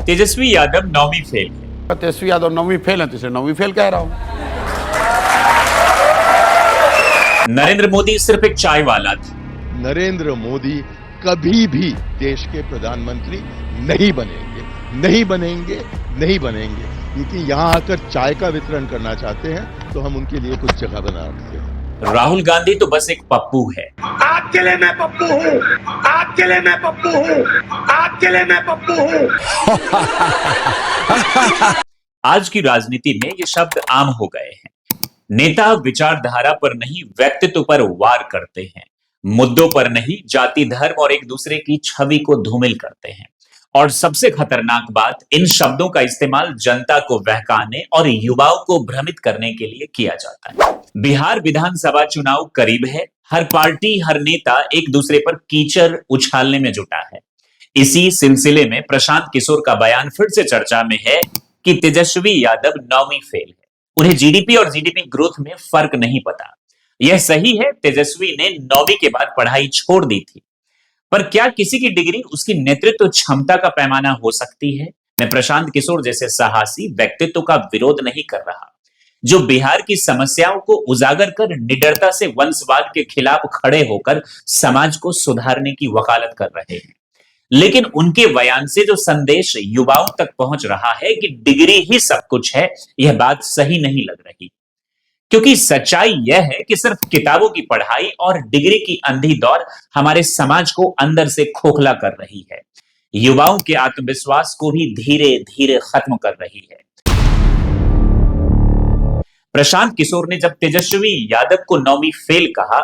Tejashwi Yadav 9वीं fail है। Tejashwi Yadav 9वीं fail है तो इसे 9वीं फेल कह रहा हूं। नरेंद्र मोदी सिर्फ एक चाय वाला था। नरेंद्र मोदी कभी भी देश के प्रधानमंत्री नहीं बनेंगे, नहीं बनेंगे, नहीं बनेंगे, क्योंकि यहां आकर चाय का वितरण करना चाहते हैं तो हम उनके लिए कुछ जगह बना रखते हैं। राहुल गांधी तो बस एक पप्पू है। आपके लिए मैं पप्पू हूँ, आपके लिए मैं पप्पू हूँ, आपके लिए मैं पप्पू हूँ। आज की राजनीति में ये शब्द आम हो गए हैं। नेता विचारधारा पर नहीं व्यक्तित्व पर वार करते हैं, मुद्दों पर नहीं जाति धर्म और एक दूसरे की छवि को धूमिल करते हैं। और सबसे खतरनाक बात, इन शब्दों का इस्तेमाल जनता को बहकाने और युवाओं को भ्रमित करने के लिए किया जाता है। बिहार विधानसभा चुनाव करीब है। हर पार्टी, हर नेता एक दूसरे पर कीचड़ उछालने में जुटा है। इसी सिलसिले में प्रशांत किशोर का बयान फिर से चर्चा में है कि तेजस्वी यादव 9वीं फेल है। उन्हें जीडीपी और जीडीपी ग्रोथ में फर्क नहीं पता। यह सही है, तेजस्वी ने 9वीं के बाद पढ़ाई छोड़ दी थी, पर क्या किसी की डिग्री उसकी नेतृत्व क्षमता का पैमाना हो सकती है? मैं प्रशांत किशोर जैसे साहसी व्यक्तित्व का विरोध नहीं कर रहा, जो बिहार की समस्याओं को उजागर कर निडरता से वंशवाद के खिलाफ खड़े होकर समाज को सुधारने की वकालत कर रहे हैं। लेकिन उनके बयान से जो संदेश युवाओं तक पहुंच रहा है कि डिग्री ही सब कुछ है, यह बात सही नहीं लग रही। क्योंकि सच्चाई यह है कि सिर्फ किताबों की पढ़ाई और डिग्री की अंधी दौड़ हमारे समाज को अंदर से खोखला कर रही है, युवाओं के आत्मविश्वास को भी धीरे धीरे खत्म कर रही है। प्रशांत किशोर ने जब तेजस्वी यादव को 9वीं फेल कहा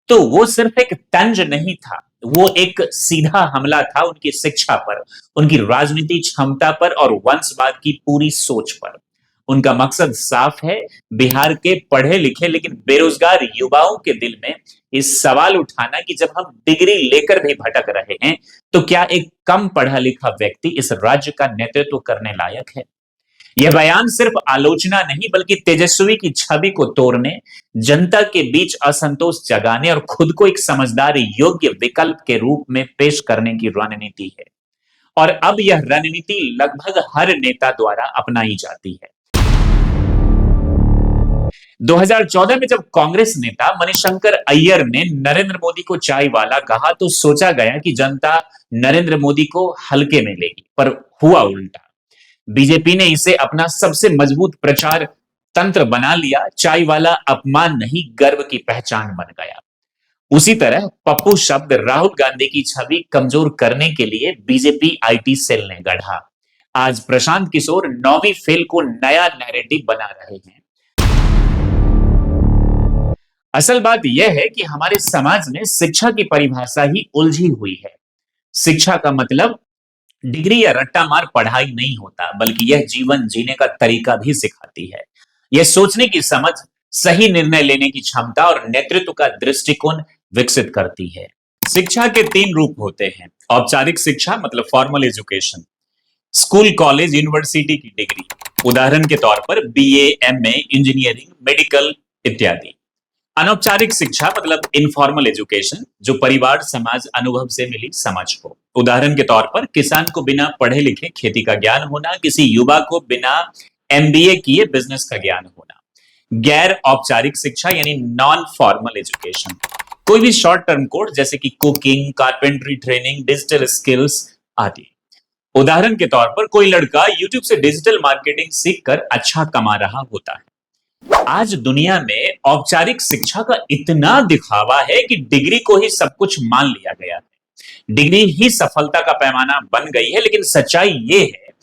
तो वो सिर्फ एक तंज नहीं था, वो एक सीधा हमला था उनकी शिक्षा पर, उनकी राजनीति क्षमता पर और वंशवाद की पूरी सोच पर। उनका मकसद साफ है, बिहार के पढ़े लिखे लेकिन बेरोजगार युवाओं के दिल में इस सवाल उठाना कि जब हम डिग्री लेकर भी भटक रहे हैं तो क्या एक कम पढ़ा लिखा व्यक्ति इस राज्य का नेतृत्व करने लायक है? यह बयान सिर्फ आलोचना नहीं बल्कि तेजस्वी की छवि को तोड़ने, जनता के बीच असंतोष जगाने और खुद को एक समझदार योग्य विकल्प के रूप में पेश करने की रणनीति है। और अब यह रणनीति लगभग हर नेता द्वारा अपनाई जाती है। 2014 में जब कांग्रेस नेता मणिशंकर अय्यर ने नरेंद्र मोदी को चाय वाला कहा तो सोचा गया कि जनता नरेंद्र मोदी को हल्के में लेगी, पर हुआ उल्टा। बीजेपी ने इसे अपना सबसे मजबूत प्रचार तंत्र बना लिया। चाय वाला अपमान नहीं, गर्व की पहचान बन गया। उसी तरह पप्पू शब्द राहुल गांधी की छवि कमजोर करने के लिए बीजेपी आईटी सेल ने गढ़ा। आज प्रशांत किशोर 9वीं फेल को नया नैरेटिव बना रहे हैं। असल बात यह है कि हमारे समाज में शिक्षा की परिभाषा ही उलझी हुई है। शिक्षा का मतलब डिग्री या रट्टा मार पढ़ाई नहीं होता, बल्कि यह जीवन जीने का तरीका भी सिखाती है। यह सोचने की समझ, सही निर्णय लेने की क्षमता और नेतृत्व का दृष्टिकोण विकसित करती है। शिक्षा के 3 रूप होते हैं। औपचारिक शिक्षा मतलब formal education, school, college, university की डिग्री, उदाहरण के तौर पर बीए, एमए, इंजीनियरिंग, मेडिकल इत्यादि। अनौपचारिक शिक्षा मतलब इनफॉर्मल एजुकेशन, जो परिवार, समाज, अनुभव से मिली समझ हो। उदाहरण के तौर पर किसान को बिना पढ़े लिखे खेती का ज्ञान होना, किसी युवा को बिना एमबीए किए बिजनेस का ज्ञान होना। गैर औपचारिक शिक्षा यानी नॉन फॉर्मल एजुकेशन, कोई भी शॉर्ट टर्म कोर्स जैसे कि cooking, carpentry training, digital skills आदि। उदाहरण के तौर पर कोई लड़का यूट्यूब से डिजिटल मार्केटिंग सीखकर अच्छा कमा रहा होता है। आज दुनिया में औपचारिक शिक्षा का इतना दिखावा है कि डिग्री को ही सब कुछ मान लिया गया है। डिग्री ही सफलता का पैमाना बन गई है, लेकिन सच्चाई ये है,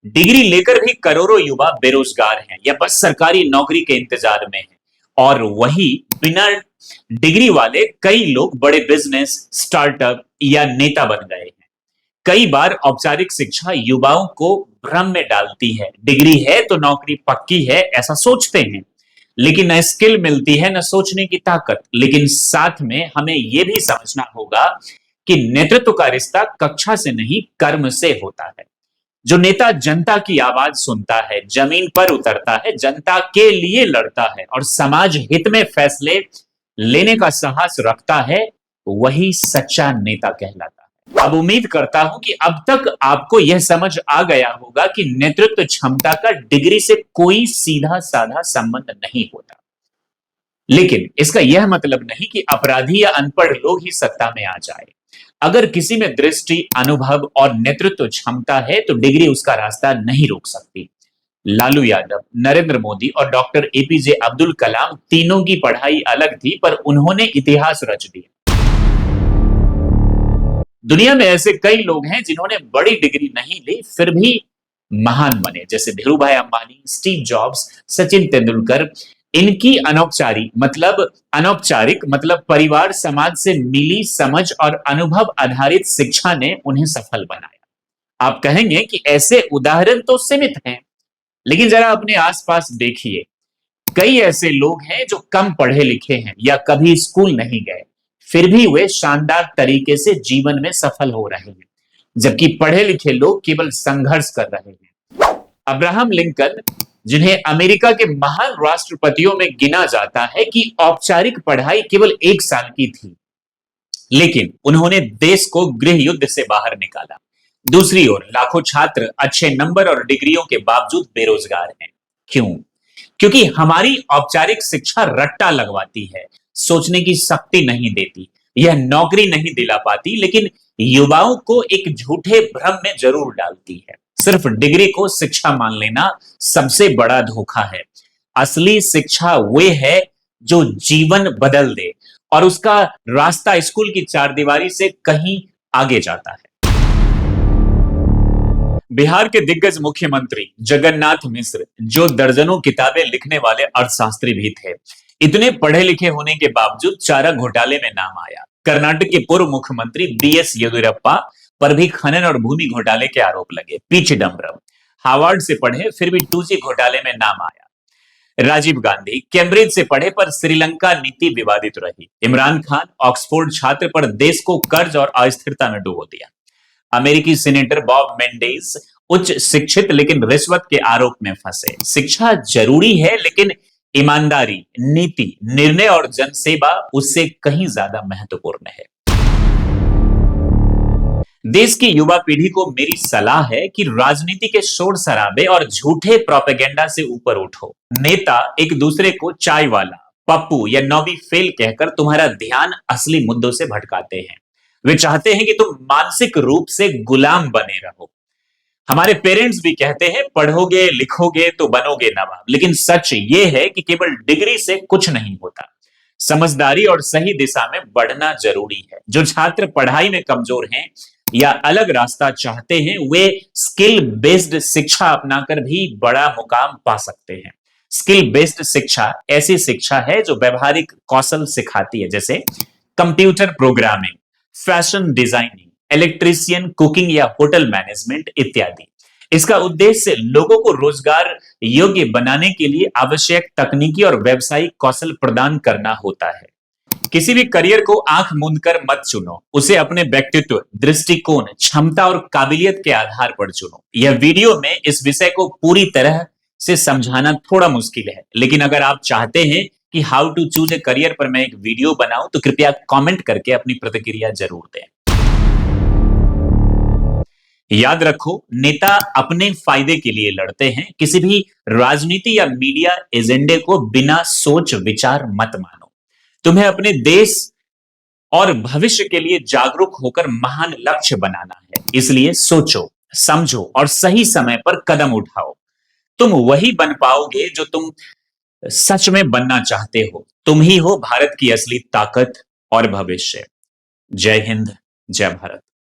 डिग्री लेकर भी करोड़ों युवा बेरोजगार हैं या बस सरकारी नौकरी के इंतजार में हैं। और वही बिना डिग्री वाले कई लोग बड़े बिजनेस, स्टार्टअप या नेता बन गए हैं। कई बार औपचारिक शिक्षा युवाओं को भ्रम में डालती है। डिग्री है तो नौकरी पक्की है, ऐसा सोचते हैं, लेकिन न स्किल मिलती है, न सोचने की ताकत। लेकिन साथ में हमें यह भी समझना होगा कि नेतृत्व का रिश्ता कक्षा से नहीं, कर्म से होता है। जो नेता जनता की आवाज सुनता है, जमीन पर उतरता है, जनता के लिए लड़ता है और समाज हित में फैसले लेने का साहस रखता है, वही सच्चा नेता कहलाता है। अब उम्मीद करता हूं कि अब तक आपको यह समझ आ गया होगा कि नेतृत्व क्षमता का डिग्री से कोई सीधा साधा संबंध नहीं होता। लेकिन इसका यह मतलब नहीं कि अपराधी या अनपढ़ लोग ही सत्ता में आ जाए। अगर किसी में दृष्टि, अनुभव और नेतृत्व क्षमता है तो डिग्री उसका रास्ता नहीं रोक सकती। लालू यादव, नरेंद्र मोदी और डॉक्टर एपीजे अब्दुल कलाम तीनों की पढ़ाई अलग थी, पर उन्होंने इतिहास रच दिया। दुनिया में ऐसे कई लोग हैं जिन्होंने बड़ी डिग्री नहीं ली फिर भी महान बने, जैसे धीरूभाई अंबानी, स्टीव जॉब्स, सचिन तेंदुलकर। इनकी अनौपचारिक मतलब परिवार समाज से मिली समझ और अनुभव आधारित शिक्षा ने उन्हें सफल बनाया। आप कहेंगे कि ऐसे उदाहरण तो सीमित हैं, लेकिन जरा अपने आसपास देखिए, कई ऐसे लोग हैं जो कम पढ़े लिखे हैं या कभी स्कूल नहीं गए, फिर भी वे शानदार तरीके से जीवन में सफल हो रहे हैं, जबकि पढ़े लिखे लोग केवल संघर्ष कर रहे हैं। अब्राहम लिंकन, जिन्हें अमेरिका के महान राष्ट्रपतियों में गिना जाता है, कि औपचारिक पढ़ाई केवल 1 साल की थी, लेकिन उन्होंने देश को गृह युद्ध से बाहर निकाला। दूसरी ओर लाखों छात्र अच्छे नंबर और डिग्रियों के बावजूद बेरोजगार हैं। क्यों? क्योंकि हमारी औपचारिक शिक्षा रट्टा लगवाती है, सोचने की शक्ति नहीं देती, यह नौकरी नहीं दिला पाती, लेकिन युवाओं को एक झूठे भ्रम में जरूर डालती है। सिर्फ डिग्री को शिक्षा मान लेना सबसे बड़ा धोखा है। असली शिक्षा वे है जो जीवन बदल दे, और उसका रास्ता स्कूल की चारदीवारी से कहीं आगे जाता है। बिहार के दिग्गज मुख्यमंत्री जगन्नाथ मिश्र, जो दर्जनों किताबें लिखने वाले अर्थशास्त्री भी थे, इतने पढ़े लिखे होने के बावजूद चारा घोटाले में नाम आया। कर्नाटक के पूर्व मुख्यमंत्री बीएस येदियुरप्पा पर भी खनन और भूमि घोटाले के आरोप लगे। पी चिदम्बरम हार्वर्ड से पढ़े फिर भी 2G घोटाले में नाम आया। राजीव गांधी कैम्ब्रिज से पढ़े पर श्रीलंका नीति विवादित रही। इमरान खान ऑक्सफोर्ड छात्र पर देश को कर्ज और अस्थिरता में डुबो दिया। अमेरिकी सीनेटर बॉब मेंडेस उच्च शिक्षित लेकिन रिश्वत के आरोप में फंसे। शिक्षा जरूरी है, लेकिन ईमानदारी, नीति, निर्णय और जनसेवा उससे कहीं ज्यादा महत्वपूर्ण है। देश की युवा पीढ़ी को मेरी सलाह है कि राजनीति के शोर शराबे और झूठे प्रोपेगेंडा से ऊपर उठो। नेता एक दूसरे को चाय वाला, पप्पू या 9वीं फेल कहकर तुम्हारा ध्यान असली मुद्दों से भटकाते हैं। वे चाहते हैं कि तुम मानसिक रूप से गुलाम बने रहो। हमारे पेरेंट्स भी कहते हैं पढ़ोगे लिखोगे तो बनोगे नवाब, लेकिन सच ये है कि केवल डिग्री से कुछ नहीं होता। समझदारी और सही दिशा में बढ़ना जरूरी है। जो छात्र पढ़ाई में कमजोर हैं या अलग रास्ता चाहते हैं, वे स्किल बेस्ड शिक्षा अपनाकर भी बड़ा मुकाम पा सकते हैं। स्किल बेस्ड शिक्षा ऐसी शिक्षा है जो व्यवहारिक कौशल सिखाती है, जैसे computer programming, fashion designing, electrician, cooking या होटल मैनेजमेंट इत्यादि। इसका उद्देश्य लोगों को रोजगार योग्य बनाने के लिए आवश्यक तकनीकी और व्यावसायिक कौशल प्रदान करना होता है। किसी भी करियर को आंख मूंद कर मत चुनो, उसे अपने व्यक्तित्व, दृष्टिकोण, क्षमता और काबिलियत के आधार पर चुनो। यह वीडियो में इस विषय को पूरी तरह से समझाना थोड़ा मुश्किल है, लेकिन अगर आप चाहते हैं कि how to choose a career पर मैं एक वीडियो बनाऊं तो कृपया कमेंट करके अपनी प्रतिक्रिया जरूर दें। याद रखो, नेता अपने फायदे के लिए लड़ते हैं। किसी भी राजनीति या मीडिया एजेंडे को बिना सोच विचार मत मानो। तुम्हें अपने देश और भविष्य के लिए जागरूक होकर महान लक्ष्य बनाना है। इसलिए सोचो, समझो और सही समय पर कदम उठाओ। तुम वही बन पाओगे जो तुम सच में बनना चाहते हो। तुम ही हो भारत की असली ताकत और भविष्य। जय हिंद, जय भारत।